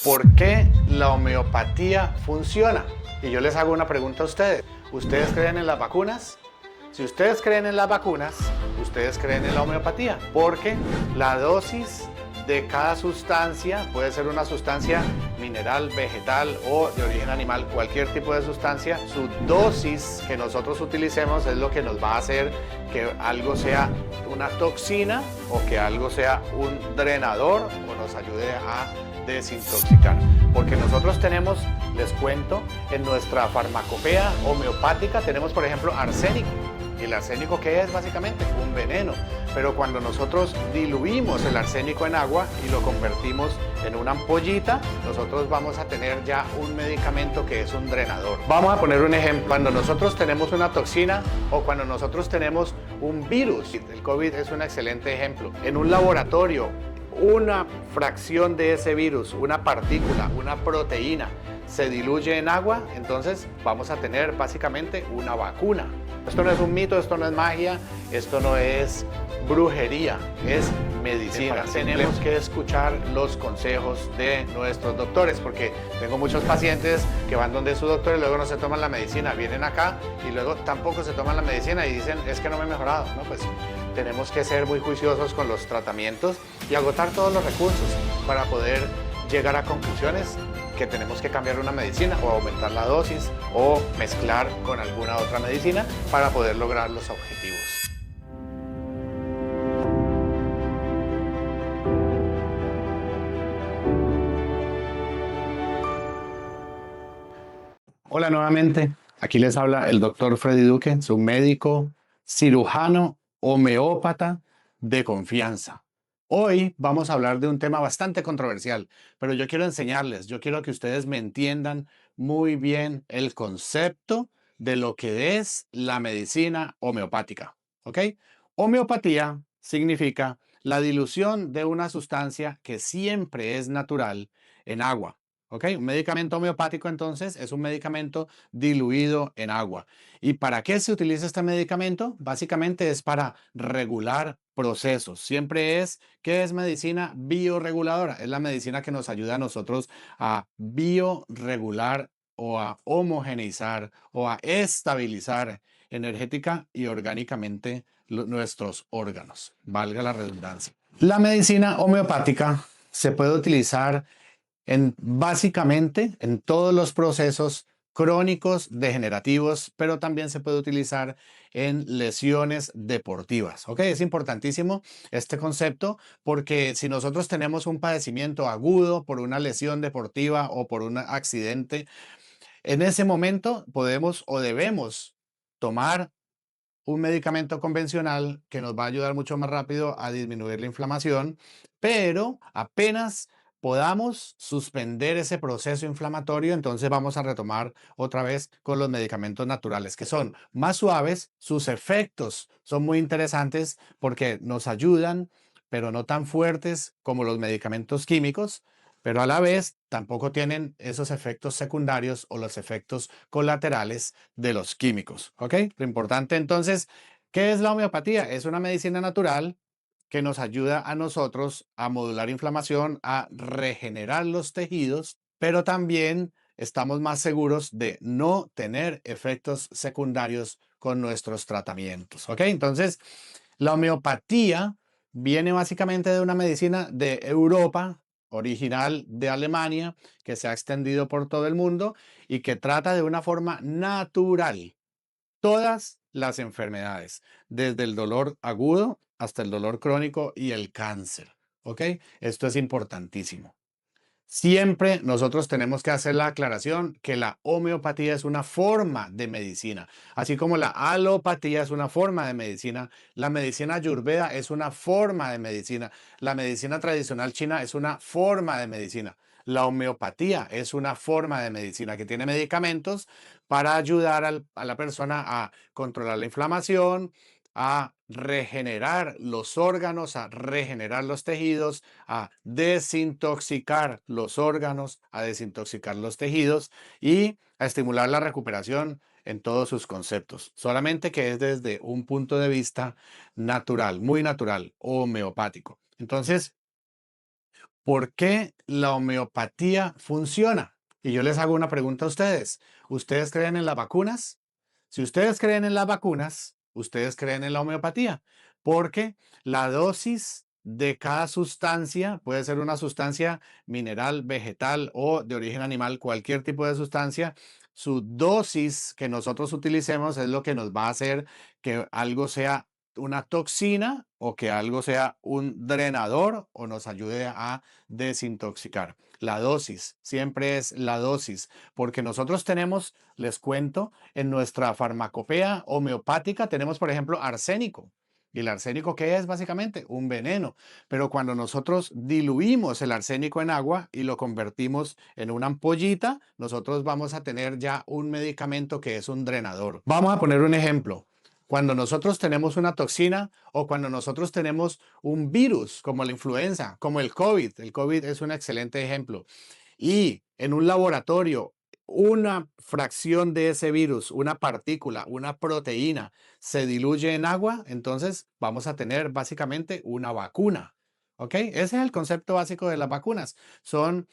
¿Por qué la homeopatía funciona? Y yo les hago una pregunta a ustedes. ¿Ustedes creen en las vacunas? Si ustedes creen en las vacunas, ustedes creen en la homeopatía, porque la dosis de cada sustancia puede ser una sustancia mineral, vegetal o de origen animal, cualquier tipo de sustancia. Su dosis que nosotros utilicemos es lo que nos va a hacer que algo sea una toxina o que algo sea un drenador o nos ayude a desintoxicar. Porque nosotros tenemos, les cuento, en nuestra farmacopea homeopática tenemos, por ejemplo, arsénico. ¿Y el arsénico qué es? Básicamente un veneno. Pero cuando nosotros diluimos el arsénico en agua y lo convertimos en una ampollita, nosotros vamos a tener ya un medicamento que es un drenador. Vamos a poner un ejemplo. Cuando nosotros tenemos una toxina o cuando nosotros tenemos un virus, el COVID es un excelente ejemplo. En un laboratorio, una fracción de ese virus, una partícula, una proteína, se diluye en agua, entonces vamos a tener básicamente una vacuna. Esto no es un mito, esto no es magia, esto no es brujería, es medicina. Tenemos que escuchar los consejos de nuestros doctores, porque tengo muchos pacientes que van donde su doctor y luego no se toman la medicina, vienen acá y luego tampoco se toman la medicina y dicen, es que no me he mejorado. No, pues tenemos que ser muy juiciosos con los tratamientos y agotar todos los recursos para poder llegar a conclusiones que tenemos que cambiar una medicina o aumentar la dosis o mezclar con alguna otra medicina para poder lograr los objetivos. Hola nuevamente, aquí les habla el doctor Freddy Duque, su médico, cirujano, homeópata de confianza. Hoy vamos a hablar de un tema bastante controversial, pero yo quiero enseñarles, yo quiero que ustedes me entiendan muy bien el concepto de lo que es la medicina homeopática, ¿ok? Homeopatía significa la dilución de una sustancia que siempre es natural en agua. ¿Ok? Un medicamento homeopático entonces es un medicamento diluido en agua. ¿Y para qué se utiliza este medicamento? Básicamente es para regular procesos. Siempre es, ¿qué es medicina bioreguladora? Es la medicina que nos ayuda a nosotros a bioregular o a homogeneizar o a estabilizar energética y orgánicamente nuestros órganos. Valga la redundancia. La medicina homeopática se puede utilizar básicamente en todos los procesos crónicos degenerativos, pero también se puede utilizar en lesiones deportivas. ¿Ok? Es importantísimo este concepto porque si nosotros tenemos un padecimiento agudo por una lesión deportiva o por un accidente, en ese momento podemos o debemos tomar un medicamento convencional que nos va a ayudar mucho más rápido a disminuir la inflamación, pero apenas podamos suspender ese proceso inflamatorio, entonces vamos a retomar otra vez con los medicamentos naturales, que son más suaves, sus efectos son muy interesantes porque nos ayudan, pero no tan fuertes como los medicamentos químicos, pero a la vez tampoco tienen esos efectos secundarios o los efectos colaterales de los químicos. ¿Ok? Lo importante entonces, ¿qué es la homeopatía? Es una medicina natural que nos ayuda a nosotros a modular inflamación, a regenerar los tejidos, pero también estamos más seguros de no tener efectos secundarios con nuestros tratamientos. ¿Ok? Entonces, la homeopatía viene básicamente de una medicina de Europa, original de Alemania, que se ha extendido por todo el mundo y que trata de una forma natural todas las enfermedades, desde el dolor agudo hasta el dolor crónico y el cáncer. ¿Ok? Esto es importantísimo. Siempre nosotros tenemos que hacer la aclaración que la homeopatía es una forma de medicina, así como la alopatía es una forma de medicina, la medicina ayurveda es una forma de medicina, la medicina tradicional china es una forma de medicina. La homeopatía es una forma de medicina que tiene medicamentos para ayudar a la persona a controlar la inflamación, a regenerar los órganos, a regenerar los tejidos, a desintoxicar los órganos, a desintoxicar los tejidos y a estimular la recuperación en todos sus conceptos. Solamente que es desde un punto de vista natural, muy natural, homeopático. Entonces, ¿Por qué la homeopatía funciona? Y yo les hago una pregunta a ustedes. ¿Ustedes creen en las vacunas? Si ustedes creen en las vacunas, ustedes creen en la homeopatía, porque la dosis de cada sustancia puede ser una sustancia mineral, vegetal o de origen animal, cualquier tipo de sustancia. Su dosis que nosotros utilicemos es lo que nos va a hacer que algo sea una toxina o que algo sea un drenador o nos ayude a desintoxicar. La dosis, siempre es la dosis, porque nosotros tenemos, les cuento, en nuestra farmacopea homeopática tenemos, por ejemplo, arsénico. ¿Y el arsénico qué es? Básicamente un veneno. Pero cuando nosotros diluimos el arsénico en agua y lo convertimos en una ampollita, nosotros vamos a tener ya un medicamento que es un drenador. Vamos a poner un ejemplo. Cuando nosotros tenemos una toxina o cuando nosotros tenemos un virus como la influenza, como el COVID es un excelente ejemplo, y en un laboratorio una fracción de ese virus, una partícula, una proteína, se diluye en agua, entonces vamos a tener básicamente una vacuna. ¿Ok? Ese es el concepto básico de las vacunas. Son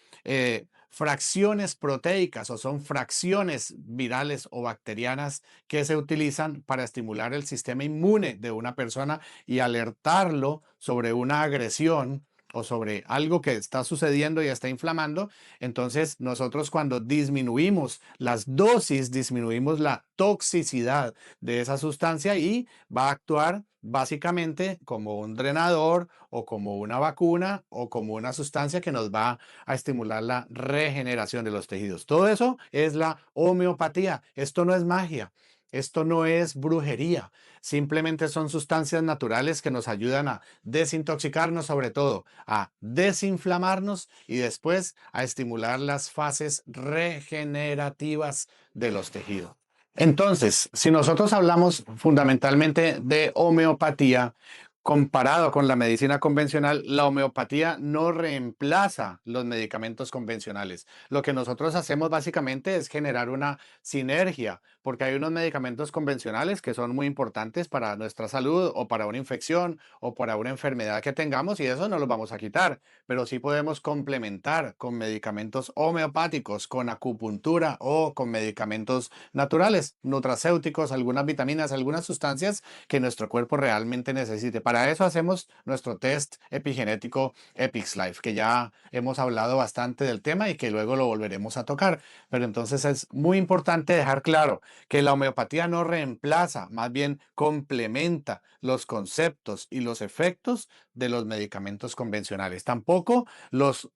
fracciones proteicas o son fracciones virales o bacterianas que se utilizan para estimular el sistema inmune de una persona y alertarlo sobre una agresión o sobre algo que está sucediendo y está inflamando. Entonces, nosotros cuando disminuimos las dosis, disminuimos la toxicidad de esa sustancia y va a actuar básicamente como un drenador o como una vacuna o como una sustancia que nos va a estimular la regeneración de los tejidos. Todo eso es la homeopatía. Esto no es magia. Esto no es brujería, simplemente son sustancias naturales que nos ayudan a desintoxicarnos, sobre todo a desinflamarnos y después a estimular las fases regenerativas de los tejidos. Entonces, si nosotros hablamos fundamentalmente de homeopatía, comparado con la medicina convencional, la homeopatía no reemplaza los medicamentos convencionales. Lo que nosotros hacemos básicamente es generar una sinergia, porque hay unos medicamentos convencionales que son muy importantes para nuestra salud o para una infección o para una enfermedad que tengamos y eso no los vamos a quitar, pero sí podemos complementar con medicamentos homeopáticos, con acupuntura o con medicamentos naturales, nutracéuticos, algunas vitaminas, algunas sustancias que nuestro cuerpo realmente necesite. Para eso hacemos nuestro test epigenético EpixLife, que ya hemos hablado bastante del tema y que luego lo volveremos a tocar. Pero entonces es muy importante dejar claro que la homeopatía no reemplaza, más bien complementa los conceptos y los efectos de los medicamentos convencionales. Tampoco los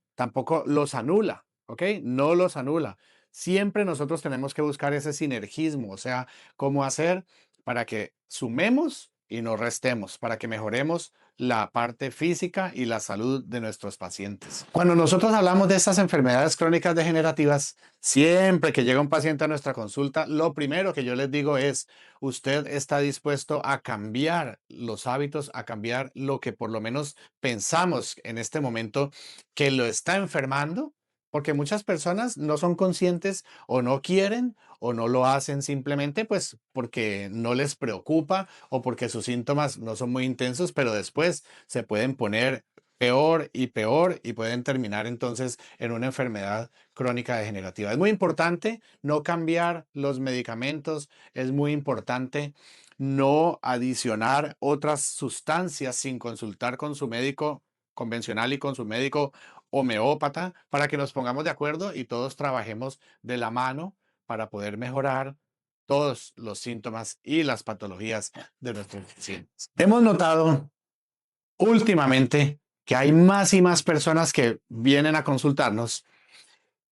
anula, ¿ok? No los anula. Siempre nosotros tenemos que buscar ese sinergismo, o sea, cómo hacer para que sumemos y no restemos, para que mejoremos la parte física y la salud de nuestros pacientes. Cuando nosotros hablamos de estas enfermedades crónicas degenerativas, siempre que llega un paciente a nuestra consulta, lo primero que yo les digo es, usted está dispuesto a cambiar los hábitos, a cambiar lo que por lo menos pensamos en este momento que lo está enfermando, porque muchas personas no son conscientes o no quieren o no lo hacen simplemente pues porque no les preocupa o porque sus síntomas no son muy intensos, pero después se pueden poner peor y pueden terminar entonces en una enfermedad crónica degenerativa. Es muy importante no cambiar los medicamentos, es muy importante no adicionar otras sustancias sin consultar con su médico convencional y con su médico homeópata para que nos pongamos de acuerdo y todos trabajemos de la mano para poder mejorar todos los síntomas y las patologías de nuestros pacientes. Hemos notado últimamente que hay más y más personas que vienen a consultarnos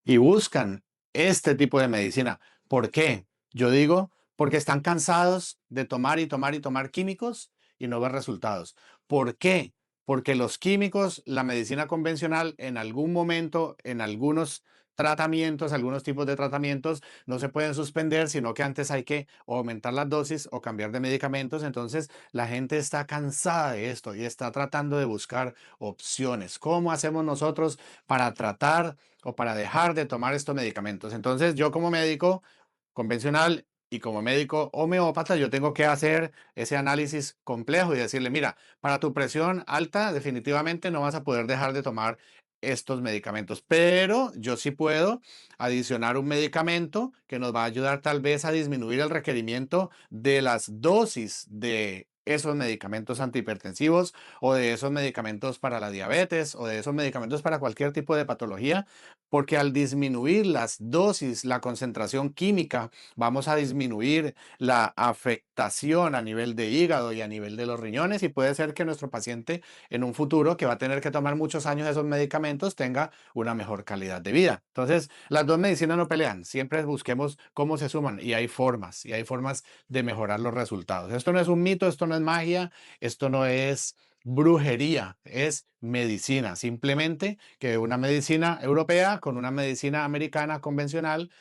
y buscan este tipo de medicina. ¿Por qué? Yo digo, porque están cansados de tomar y tomar y tomar químicos y no ver resultados. ¿Por qué? Porque los químicos, la medicina convencional, en algún momento, en algunos tratamientos, algunos tipos de tratamientos, no se pueden suspender, sino que antes hay que o aumentar las dosis o cambiar de medicamentos. Entonces, la gente está cansada de esto y está tratando de buscar opciones. ¿Cómo hacemos nosotros para tratar o para dejar de tomar estos medicamentos? Entonces, yo como médico convencional y como médico homeópata, yo tengo que hacer ese análisis complejo y decirle, mira, para tu presión alta definitivamente no vas a poder dejar de tomar estos medicamentos, pero yo sí puedo adicionar un medicamento que nos va a ayudar tal vez a disminuir el requerimiento de las dosis de esos medicamentos antihipertensivos o de esos medicamentos para la diabetes o de esos medicamentos para cualquier tipo de patología, porque al disminuir las dosis, la concentración química, vamos a disminuir la afectación a nivel de hígado y a nivel de los riñones, y puede ser que nuestro paciente en un futuro, que va a tener que tomar muchos años esos medicamentos, tenga una mejor calidad de vida. Entonces, las dos medicinas no pelean, siempre busquemos cómo se suman y hay formas de mejorar los resultados. Esto no es un mito, esto no es magia, esto no es brujería, es medicina. Simplemente que una medicina europea con una medicina americana convencional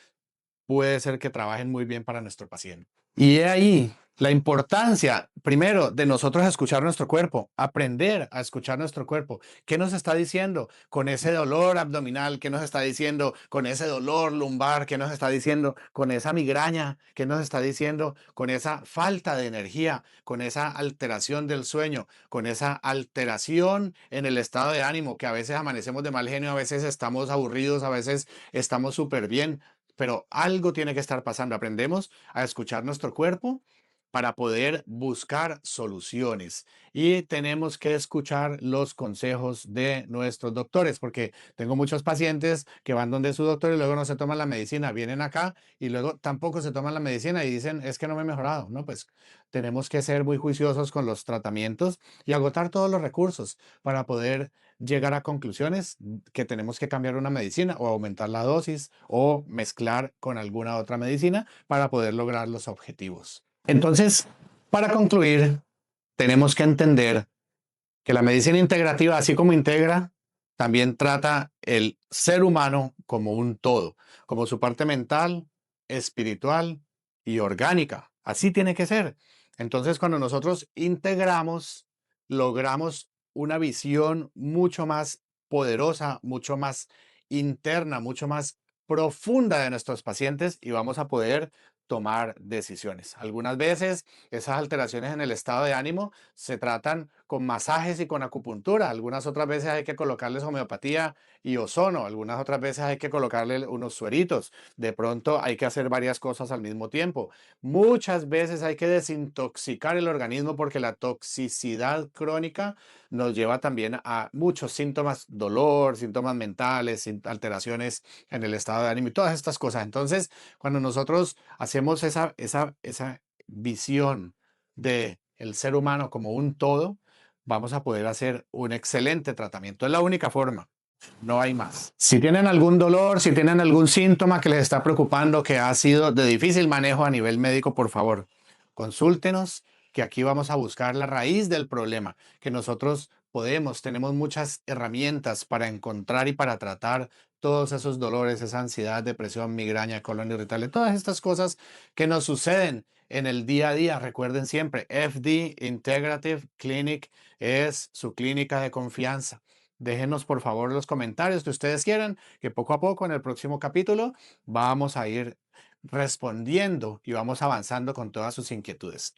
puede ser que trabajen muy bien para nuestro paciente. Y he ahí la importancia, primero, de nosotros escuchar nuestro cuerpo, aprender a escuchar nuestro cuerpo. ¿Qué nos está diciendo con ese dolor abdominal? ¿Qué nos está diciendo con ese dolor lumbar? ¿Qué nos está diciendo con esa migraña? ¿Qué nos está diciendo con esa falta de energía? Con esa alteración del sueño, con esa alteración en el estado de ánimo, que a veces amanecemos de mal genio, a veces estamos aburridos, a veces estamos súper bien, pero algo tiene que estar pasando. Aprendemos a escuchar nuestro cuerpo para poder buscar soluciones, y tenemos que escuchar los consejos de nuestros doctores, porque tengo muchos pacientes que van donde su doctor y luego no se toman la medicina, vienen acá y luego tampoco se toman la medicina y dicen, es que no me he mejorado. No, pues tenemos que ser muy juiciosos con los tratamientos y agotar todos los recursos para poder llegar a conclusiones que tenemos que cambiar una medicina o aumentar la dosis o mezclar con alguna otra medicina para poder lograr los objetivos. Entonces, para concluir, tenemos que entender que la medicina integrativa, así como integra, también trata el ser humano como un todo, como su parte mental, espiritual y orgánica. Así tiene que ser. Entonces, cuando nosotros integramos, logramos una visión mucho más poderosa, mucho más interna, mucho más profunda de nuestros pacientes, y vamos a poder tomar decisiones. Algunas veces esas alteraciones en el estado de ánimo se tratan con masajes y con acupuntura. Algunas otras veces hay que colocarles homeopatía y ozono. Algunas otras veces hay que colocarle unos sueritos. De pronto hay que hacer varias cosas al mismo tiempo. Muchas veces hay que desintoxicar el organismo, porque la toxicidad crónica nos lleva también a muchos síntomas, dolor, síntomas mentales, alteraciones en el estado de ánimo y todas estas cosas. Entonces, cuando nosotros hacemos esa visión de el ser humano como un todo, vamos a poder hacer un excelente tratamiento. Es la única forma, no hay más. Si tienen algún dolor, si tienen algún síntoma que les está preocupando, que ha sido de difícil manejo a nivel médico, por favor, consúltenos, que aquí vamos a buscar la raíz del problema, que nosotros tenemos muchas herramientas para encontrar y para tratar todos esos dolores, esa ansiedad, depresión, migraña, colon irritable, todas estas cosas que nos suceden en el día a día. Recuerden siempre, FD Integrative Clinic es su clínica de confianza. Déjenos por favor los comentarios que ustedes quieran, que poco a poco en el próximo capítulo vamos a ir respondiendo y vamos avanzando con todas sus inquietudes.